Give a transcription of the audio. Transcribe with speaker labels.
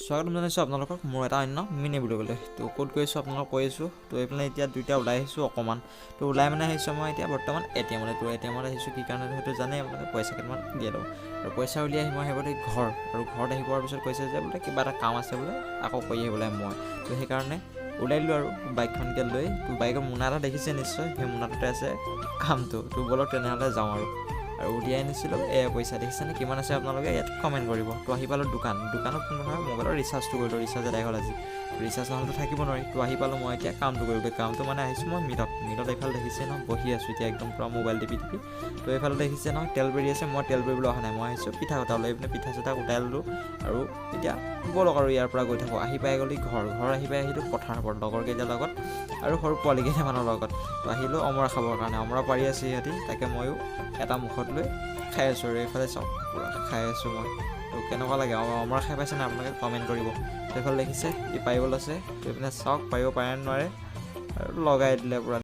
Speaker 1: স্বাগতম জনাইছোঁ আপোনালোকক মোৰ এটা অন্য মিনি ব্লগলৈ। তো ক'ত গৈছোঁ আপোনালোকক কৈ আছোঁ। তো এইফালে এতিয়া দুইটা ওলাই আহিছোঁ অকণমান। তো ওলাই মানে আহিছোঁ মই এতিয়া বৰ্তমান এটিএমলৈ। তো এটিএমত আহিছোঁ কি কাৰণে হয়তো জানেই আপোনালোকে, পইচা কেইটামান দিয়ে দিওঁ আৰু পইচা উলিয়াই আহি মই আহিবলৈ ঘৰ, আৰু ঘৰত আহি পোৱাৰ পিছত কৈছে যে বোলে কিবা এটা কাম আছে বোলে, আকৌ কৰি আহিবলৈ মই। তো সেইকাৰণে ওলাই দিলোঁ আৰু বাইকখনকে লৈ। তো বাইকৰ মোনা এটা দেখিছে নিশ্চয়, সেই মোনাটোতে আছে কামটো। তো বলক তেনেহ'লে যাওঁ আৰু উলিয়াই আনিছিলোঁ এয়া পইচা দেখিছেনে কিমান আছে আপোনালোকে ইয়াত কমেণ্ট কৰিব। তো আহি পালোঁ দোকানত ফোন নহয়, মোবাইলৰ ৰিচাৰ্জটো কৰিলোঁ, ৰিচাৰ্জ এদাই হ'ল আজি। ৰিচাৰ্জ নহ'লেতো থাকিব নোৱাৰি। তো আহি পালোঁ মই এতিয়া কামটো কৰিবলৈ। কামটো মানে আহিছোঁ মই মিলত এইফালে দেখিছে নহয়, বহি আছোঁ এতিয়া একদম পূৰা মোবাইল টিপি। তো এইফালে দেখিছে নহয় তেল বেৰি আছে, মই তেল বেৰিবলৈ অহা নাই, মই আহিছোঁ পিঠা কটা লৈ পিনে পিঠা চিঠা কুটাই ল'লোঁ। আৰু এতিয়া ব'লক আৰু ইয়াৰ পৰা গৈ থাকোঁ। আহি পাই গ'লি ঘৰ আহি পাই আহিলোঁ পথাৰৰ ওপৰত লগৰকেইটাৰ লগত আৰু সৰু পোৱালি কেইটামানৰ লগত। তো আহিলোঁ অমৰা খাবৰ কাৰণে, অমৰা পাৰি আছে সিহঁতি, তাকে ময়ো এটা মুখত লৈ খাই আছোঁ। আৰু এইফালে চাওক পূৰা খাই আছোঁ মই। তো কেনেকুৱা লাগে অমৰা খাই পাইছেনে আপোনালোকে কমেণ্ট কৰিব। তো এইফালে দেখিছে ই পাৰিব লৈছে, তো এইপিনে চাওক পাৰিব পাৰে নে নোৱাৰে, আৰু লগাই দিলে পূৰা।